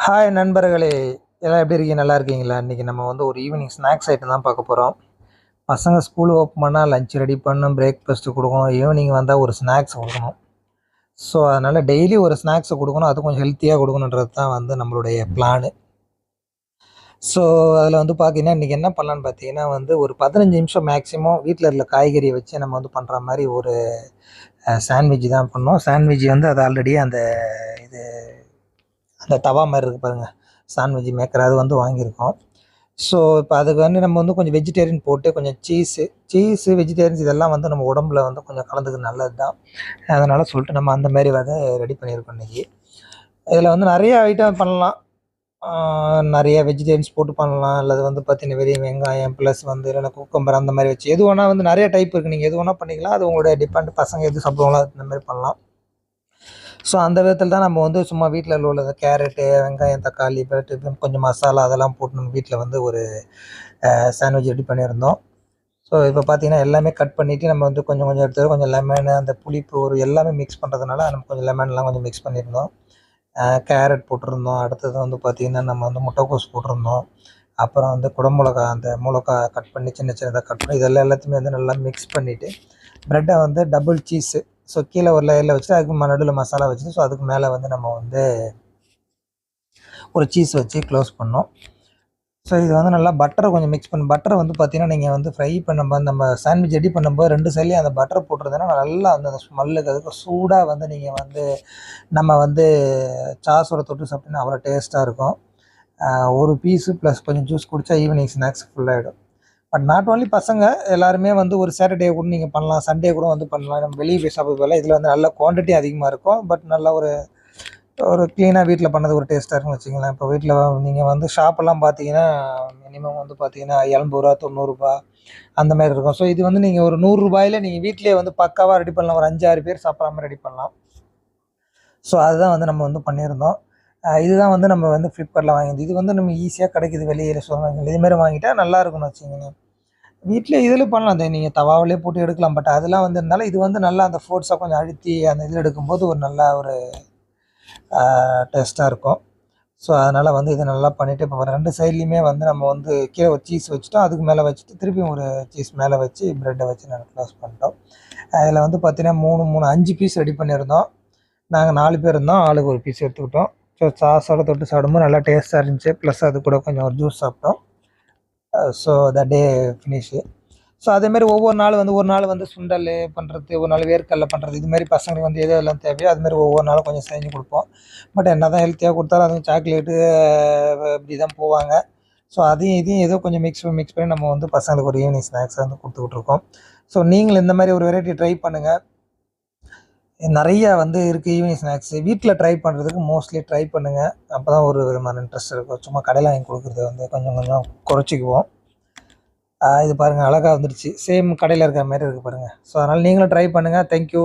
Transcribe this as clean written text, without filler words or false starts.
Hi நண்பர்களே! எல்லாம் எப்படி இருக்கீங்க? நல்லா இருக்கீங்களா? இன்றைக்கி நம்ம வந்து ஒரு ஈவினிங் ஸ்நாக்ஸ் ஐட்டம் தான் பார்க்க போகிறோம். பசங்க ஸ்கூல் ஓப்பன் பண்ணால் லஞ்ச் ரெடி பண்ணணும், பிரேக்ஃபாஸ்ட்டு கொடுக்கணும், ஈவினிங் வந்தால் ஒரு ஸ்நாக்ஸ் கொடுக்கணும். ஸோ, அதனால் டெய்லி ஒரு ஸ்நாக்ஸை கொடுக்கணும். அது கொஞ்சம் ஹெல்த்தியாக கொடுக்கணுன்றது தான் வந்து நம்மளுடைய பிளானு. ஸோ, அதில் வந்து பார்த்தீங்கன்னா, இன்றைக்கி என்ன பண்ணலான்னு பார்த்தீங்கன்னா வந்து ஒரு 15 நிமிஷம் மேக்ஸிமம் வீட்டில் இருக்க காய்கறியை வச்சு நம்ம வந்து பண்ணுற மாதிரி ஒரு சாண்ட்விட்ச் தான் பண்ணோம். சாண்ட்விட்ச் வந்து அது ஆல்ரெடி இது அந்த தவா மாரி இருக்கு பாருங்க. சாண்ட்விட்ச் மேக்கர் அது வந்து வாங்கியிருக்கோம். ஸோ, இப்போ அதுக்கு வந்து நம்ம வந்து கொஞ்சம் வெஜிடேரியன் போட்டு கொஞ்சம் சீஸு, வெஜிடேரியன்ஸ் இதெல்லாம் வந்து நம்ம உடம்புல வந்து கொஞ்சம் கலந்துக்க நல்லது தான். அதனால சொல்லிட்டு நம்ம அந்த மாரி வந்து ரெடி பண்ணியிருக்கோம் இன்னைக்கு. இதில வந்து நெறைய ஐட்டம் பண்ணலாம். ஆ நெறைய வெஜிடேரியன்ஸ் போட்டு பண்ணலாம். அல்லது வந்து பார்த்தீங்கன்னா, வெறும் வெங்காயம் ப்ளஸ் வந்து இல்லைன்னா குக்கும்பர் அந்த மாரி வச்சு எது வேணா வந்து நெறைய டைப் இருக்கு. நீங்க எது வேணா பண்ணிக்கலாம். அது உங்களுடைய டிபெண்ட் பசங்க எது சாப்பிடுவாங்களோ அந்த மாரி பண்ணலாம். ஸோ, அந்த விதத்தில தான் நம்ம வந்து சும்மா வீட்ல உள்ளத கேரட்டு, வெங்காயம், தக்காளி, கொஞ்சம் மசாலா அதெல்லாம் போட்டு நம்ம வீட்ல வந்து ஒரு சாண்ட்விச் ரெடி பண்ணியிருந்தோம். ஸோ, இப்போ பார்த்தீங்கன்னா, எல்லாமே கட் பண்ணிட்டு நம்ம வந்து கொஞ்சம் கொஞ்சம் எடுத்து கொஞ்சம் லெமனு, அந்த புளிப்பு ஒரு எல்லாமே மிக்ஸ் பண்ணுறதுனால நம்ம கொஞ்சம் லெமன்லாம் கொஞ்சம் மிக்ஸ் பண்ணியிருந்தோம். கேரட் போட்டிருந்தோம். அடுத்தது வந்து பார்த்தீங்கன்னா, நம்ம வந்து முட்டைக்கோஸ் போட்டிருந்தோம். அப்புறம் வந்து குடமிளகா, அந்த மொளகா கட் பண்ணி சின்ன சின்னதா கட் பண்ணி இதெல்லாம் எல்லாத்தையுமே வந்து நல்லா மிக்ஸ் பண்ணிட்டு, பிரெட்ட வந்து டபுள் சீஸு. ஸோ, கீழ ஒரு லேயர்ல வச்சுட்டு அதுக்கு நடுவுல மசாலா வச்சுட்டு, ஸோ அதுக்கு மேல வந்து நம்ம வந்து ஒரு சீஸ் வச்சு க்ளோஸ் பண்ணோம். ஸோ, இது வந்து நல்லா பட்டர கொஞ்சம் மிக்ஸ் பட்டர வந்து பார்த்தீங்கன்னா, நீங்க வந்து ஃப்ரை பண்ணும்போது நம்ம சாண்ட்விச் ரெடி பண்ணும்போது 2 சைட்லயும் அந்த பட்டர் போட்டிருந்தீங்கன்னா, நல்லா அந்த ஸ்மெல்லுக்கு அதுக்கு சூடா வந்து நீங்க வந்து நம்ம வந்து சாஸோட தொட்டு சாப்பிட்டீங்கன்னா அவ்வளோ டேஸ்ட்டா இருக்கும். ஒரு பீஸு ப்ளஸ் கொஞ்சம் ஜூஸ் குடிச்சா ஈவினிங் ஸ்நாக்ஸ் ஃபுல் ஆயிடும். பட் நாட் ஒன்லி பசங்க, எல்லாருமே வந்து ஒரு சாட்டர்டே கூட நீங்க பண்ணலாம். சண்டே கூட வந்து பண்ணலாம். நம்ம வெளிய போய் சாப்பிடுறதுக்கு பதிலா இதில வந்து நல்ல குவான்டிட்டி அதிகமா இருக்கும். பட் நல்ல ஒரு ஒரு கிளீனா வீட்ல பண்ணது ஒரு டேஸ்ட்டா இருக்குன்னு வச்சுக்கங்களேன். இப்போ வீட்ல நீங்க வந்து ஷாப்பெல்லாம் பார்த்தீங்கன்னா, மினிமம் வந்து பார்த்தீங்கன்னா ரூ. 80 ரூ. 90 அந்த மாரி இருக்கும். ஸோ, இது வந்து நீங்க ஒரு ரூ. 100ல நீங்க வீட்லயே வந்து பக்காவா ரெடி பண்ணலாம். ஒரு 5, 6 பேர் சாப்பிடுற மாரி ரெடி பண்ணலாம். ஸோ, அதுதான் வந்து நம்ம வந்து பண்ணியிருந்தோம். இதுதான் வந்து நம்ம வந்து Flipkartல வாங்கியிருந்தது. இது வந்து நம்ம ஈஸியா கிடைக்குது வெளியில இதுமாரி வாங்கிட்டா நல்லாருக்கும்னு வச்சுக்கங்க. வீட்ல இதில பண்ணலாம். அந்த நீங்க தவாவிலே போட்டு எடுக்கலாம். பட் அதெல்லாம் வந்து இருந்தாலும் இது வந்து நல்லா அந்த ஃபோர்ஸா கொஞ்சம் அழுத்தி அந்த இதில எடுக்கும்போது ஒரு நல்ல ஒரு டேஸ்ட்டா இருக்கும். ஸோ, அதனால வந்து இத நல்லா பண்ணிட்டு இப்போ 2 சைட்லயுமே வந்து நம்ம வந்து கீழ ஒரு சீஸ் வச்சுட்டோம். அதுக்கு மேல வச்சுட்டு திருப்பியும் ஒரு சீஸ் மேல வச்சு பிரெட்ட வச்சு நாங்க க்ளோஸ் பண்ணிட்டோம். அதில வந்து பார்த்தீங்கன்னா 5 பீஸ் ரெடி பண்ணியிருந்தோம். நாங்க 4 பேர் இருந்தோம். ஆளுக்கு ஒரு பீஸ் எடுத்துக்கிட்டோம். ஸோ, சாஸோட தொட்டு சாப்பிடும்போது நல்லா டேஸ்ட்டா இருந்துச்சு. ப்ளஸ் அது கூட கொஞ்சம் ஒரு ஜூஸ் சாப்பிட்டோம். ஸோ, த டே ஃபினிஷு. ஸோ, அதேமாரி ஒவ்வொரு நாளும் வந்து ஒரு நாள் வந்து சுண்டல் பண்ணுறது, ஒரு நாள் வேர்க்கடல பண்ணுறது, இதுமாரி பசங்களுக்கு வந்து எது எதெல்லாம் தேவையோ அதுமாரி ஒவ்வொரு நாளும் கொஞ்சம் செஞ்சு கொடுப்போம். பட் என்னதான் ஹெல்த்தியாக கொடுத்தாலும் அதுவும் சாக்லேட்டு இப்படி தான் போவாங்க. ஸோ, அதையும் இதையும் ஏதோ கொஞ்சம் மிக்ஸ் பண்ணி நம்ம வந்து பசங்களுக்கு ஒரு ஈவினிங் ஸ்நாக்ஸா வந்து கொடுத்துக்கிட்டுருக்கோம். ஸோ, நீங்களும் இந்த மாரி ஒரு வெரைட்டி ட்ரை பண்ணுங்க. நெறையா வந்து இருக்கு ஈவினிங் ஸ்நாக்ஸு. வீட்ல ட்ரை பண்ணுறதுக்கு மோஸ்ட்லி ட்ரை பண்ணுங்க. அப்பதான் ஒரு விதமான இன்ட்ரெஸ்ட் இருக்கும். சும்மா கடையில வாங்கி குடுக்குறத வந்து கொஞ்சம் கொஞ்சம் குறைச்சிக்குவோம். இது பாருங்க அழகா வந்துருச்சு. சேம் கடையில இருக்கிற மாரி இருக்கு பாருங்க. ஸோ, அதனால நீங்களும் ட்ரை பண்ணுங்க. Thank you.